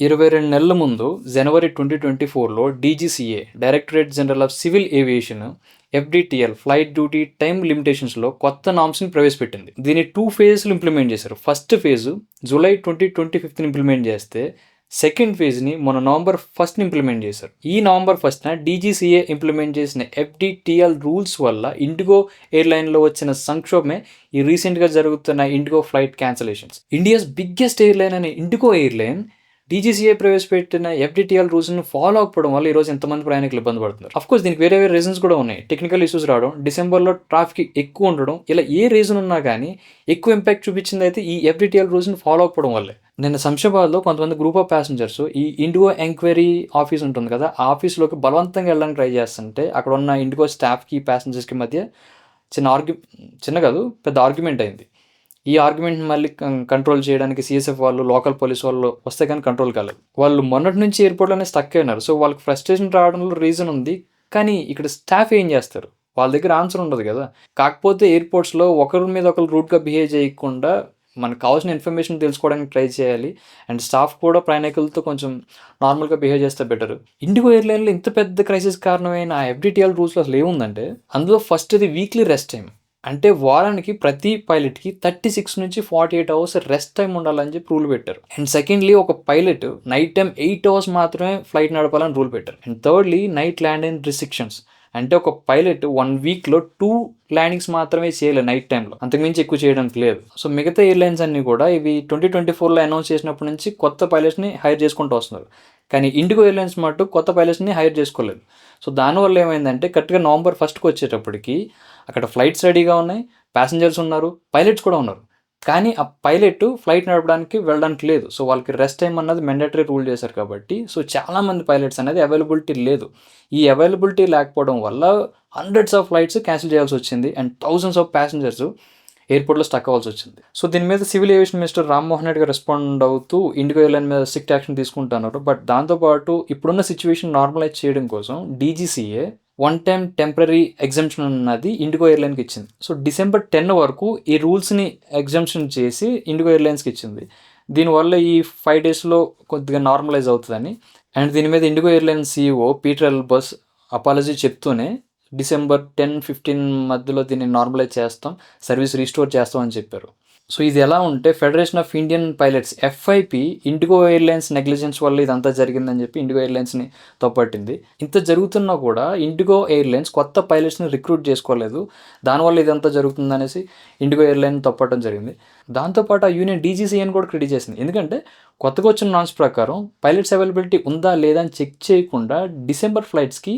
22 నెలల ముందు జనవరి 2024లో DGCA directorate general of civil aviation FDTL flight duty time లిమిటేషన్స్లో కొత్త నామ్స్ని ప్రవేశపెట్టింది. దీన్ని 2 ఫేజ్లు ఇంప్లిమెంట్ చేశారు. ఫస్ట్ ఫేజ్ జూలై 2025 ఇంప్లిమెంట్ చేస్తే సెకండ్ ఫేజ్ని మొన్న నవంబర్ 1 ఇంప్లిమెంట్ చేశారు. ఈ నవంబర్ 1న డీజీసీఏ ఇంప్లిమెంట్ చేసిన ఎఫ్డిటిఎల్ రూల్స్ వల్ల ఇండిగో ఎయిర్లైన్లో వచ్చిన సంక్షోభమే ఈ రీసెంట్గా జరుగుతున్న IndiGo flight cancellations. India's biggest airline అనే ఇండిగో ఎయిర్లైన్ డీజీసీఏ ప్రవేశపెట్టిన ఎఫ్డిటిఎల్ రూల్స్ని ఫాలో అవ్వడం వల్ల ఈరోజు ఎంతమంది ప్రయాణికులు ఇబ్బంది పడుతున్నారు. అఫ్కోర్స్ దీనికి వేరే వేరే రీజన్స్ కూడా ఉన్నాయి. టెక్నికల్ ఇష్యూస్ రావడం, డిసెంబర్లో ట్రాఫిక్ ఎక్కువ ఉండడం, ఇలా ఏ రీజన్ ఉన్నా కానీ ఎక్కువ ఇంపాక్ట్ చూపించింది అయితే ఈ ఎఫ్డిటిఎల్ రూల్స్ని ఫాలో అవ్వడం వల్లే. నిన్న శంషాబాద్లో కొంతమంది గ్రూప్ ఆఫ్ ప్యాసింజర్స్ ఈ ఇండిగో ఎంక్వైరీ ఆఫీస్ ఉంటుంది కదా, ఆ ఆఫీస్లోకి బలవంతంగా వెళ్ళడానికి ట్రై చేస్తుంటే అక్కడ ఉన్న ఇండిగో స్టాఫ్కి ప్యాసింజర్స్కి మధ్య చిన్న కాదు పెద్ద ఆర్గ్యుమెంట్ అయింది. ఈ ఆర్గ్యుమెంట్ని మళ్ళీ కంట్రోల్ చేయడానికి సిఎస్ఎఫ్ వాళ్ళు, లోకల్ పోలీస్ వాళ్ళు వస్తే కానీ కంట్రోల్ కాలేదు. వాళ్ళు మొన్నటి నుంచి ఎయిర్పోర్ట్లోనే స్టక్ అయినారు. సో వాళ్ళకి ఫ్రస్ట్రేషన్ రావడంలో రీజన్ ఉంది. కానీ ఇక్కడ స్టాఫ్ ఏం చేస్తారు? వాళ్ళ దగ్గర ఆన్సర్ ఉండదు కదా. కాకపోతే ఎయిర్పోర్ట్స్లో ఒకరి మీద ఒకరు రూట్గా బిహేవ్ చేయకుండా మనకు కావాల్సిన ఇన్ఫర్మేషన్ తెలుసుకోవడానికి ట్రై చేయాలి. అండ్ స్టాఫ్ కూడా ప్రయాణికులతో కొంచెం నార్మల్గా బిహేవ్ చేస్తే బెటర్. ఇండిగో ఎయిర్లైన్లో ఇంత పెద్ద క్రైసిస్ కారణమైన ఆ ఎఫ్డిటిఎల్ రూల్స్లో అసలు ఏముందంటే, అందులో ఫస్ట్ ఇది వీక్లీ రెస్ట్ టైం. అంటే వారానికి ప్రతి పైలట్కి 36 నుంచి 48 అవర్స్ రెస్ట్ టైం ఉండాలని చెప్పి రూల్ పెట్టారు. అండ్ సెకండ్లీ ఒక పైలట్ నైట్ టైం 8 అవర్స్ మాత్రమే ఫ్లైట్ నడపాలని రూల్ పెట్టారు. And thirdly night landing restrictions. అంటే ఒక పైలట్ 1 వీక్లో 2 ల్యాండింగ్స్ మాత్రమే చేయలేదు నైట్ టైంలో, అంతకుమించి ఎక్కువ చేయడానికి లేదు. సో మిగతా ఎయిర్లైన్స్ అన్నీ కూడా ఇవి 2024లో అనౌన్స్ చేసినప్పటి నుంచి కొత్త పైలట్స్ని హైర్ చేసుకుంటూ వస్తున్నారు. కానీ ఇండిగో ఎయిర్లైన్స్ మటు కొత్త పైలట్స్ని హైర్ చేసుకోలేదు. సో దానివల్ల ఏమైందంటే కరెక్ట్గా నవంబర్ 1కి వచ్చేటప్పటికి అక్కడ ఫ్లైట్స్ రెడీగా ఉన్నాయి, ప్యాసింజర్స్ ఉన్నారు, పైలట్స్ కూడా ఉన్నారు. కానీ ఆ పైలట్ ఫ్లైట్ నడపడానికి వెళ్ళడానికి లేదు. సో వాళ్ళకి రెస్ట్ టైం అన్నది మెండేటరీ రూల్ చేశారు కాబట్టి సో చాలామంది పైలట్స్ అనేది అవైలబిలిటీ లేదు. ఈ అవైలబిలిటీ లేకపోవడం వల్ల హండ్రెడ్స్ ఆఫ్ ఫ్లైట్స్ క్యాన్సిల్ చేయాల్సి వచ్చింది. అండ్ థౌజండ్స్ ఆఫ్ ప్యాసింజర్స్ ఎయిర్పోర్ట్లో స్టక్ అవ్వాల్సి వచ్చింది. సో దీని మీద civil aviation minister Rammohan Reddy గారు రెస్పాండ్ అవుతూ ఇండిగో ఎయిర్లైన్ మీద స్ట్రిక్ట్ యాక్షన్ తీసుకుంటున్నారు. బట్ దాంతోపాటు ఇప్పుడున్న సిచ్యువేషన్ నార్మలైజ్ చేయడం కోసం డీజీసీఏ 1 టైం టెంపరీ ఎగ్జంప్షన్ అన్నది ఇండిగో ఎయిర్లైన్కి ఇచ్చింది. సో డిసెంబర్ 10 వరకు ఈ రూల్స్ని ఎగ్జంప్షన్ చేసి ఇండిగో ఎయిర్లైన్స్కి ఇచ్చింది. దీనివల్ల ఈ 5 డేస్లో కొద్దిగా నార్మలైజ్ అవుతుందని. అండ్ దీని మీద IndiGo airlines CEO Peter Elbers apology చెప్తూనే డిసెంబర్ 10-15 మధ్యలో దీన్ని నార్మలైజ్ చేస్తాం, సర్వీస్ రీస్టోర్ చేస్తాం అని చెప్పారు. సో ఇది ఎలా ఉంటే federation of Indian pilots FIP IndiGo airlines negligence వల్ల ఇదంతా జరిగిందని చెప్పి ఇండిగో ఎయిర్లైన్స్ని తప్పట్టింది. ఇంత జరుగుతున్నా కూడా ఇండిగో ఎయిర్లైన్స్ కొత్త పైలట్స్ని రిక్రూట్ చేసుకోలేదు. దానివల్ల ఇదంతా జరుగుతుందనేసి ఇండిగో ఎయిర్లైన్ తప్పటం జరిగింది. దాంతోపాటు ఆ యూనియన్ డీజీసీఏని కూడా క్రిటిక్ చేసింది. ఎందుకంటే కొత్తగా వచ్చిన నామ్స్ ప్రకారం పైలట్స్ అవైలబిలిటీ ఉందా లేదా అని చెక్ చేయకుండా డిసెంబర్ ఫ్లైట్స్కి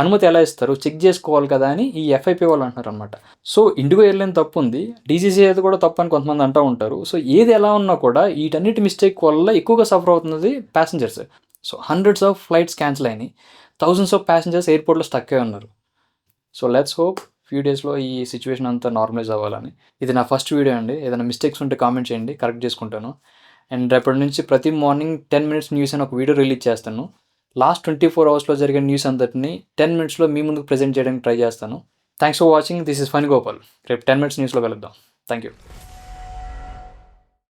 అనుమతి ఎలా ఇస్తారు, చెక్ చేసుకోవాలి కదా అని ఈ FIP వాళ్ళు అంటున్నారు అనమాట. సో ఇండిగో ఎయిర్లైన్ తప్పు ఉంది, డీజీసీ అయితే కూడా తప్పు అని కొంతమంది అంటూ ఉంటారు. సో ఏది ఎలా ఉన్నా కూడా వీటన్నిటి మిస్టేక్ వల్ల ఎక్కువగా సఫర్ అవుతున్నది passengers. So hundreds of flights cancel అయినాయి, థౌజండ్స్ ఆఫ్ ప్యాసింజర్స్ ఎయిర్పోర్ట్లో స్టక్ అయి ఉన్నారు. సో లెట్స్ హోప్ ఫ్యూ డేస్లో ఈ సిచ్యువేషన్ అంతా నార్మలైజ్ అవ్వాలని. ఇది నా ఫస్ట్ వీడియో అండి. ఏదైనా మిస్టేక్స్ ఉంటే కామెంట్ చేయండి, కరెక్ట్ చేసుకుంటాను. అండ్ రేపటి నుంచి ప్రతి మార్నింగ్ 10 minutes న్యూస్ అని ఒక వీడియో రిలీజ్ చేస్తాను. లాస్ట్ 24 అవర్స్లో జరిగిన న్యూస్ అంతటిని 10 minutesలో మీ ముందుకు ప్రజెంట్ చేయడానికి ట్రై చేస్తాను. Thanks for watching. This is Phani Gopal. రేపు 10 minutes న్యూస్లో కలుద్దాం. Thank you.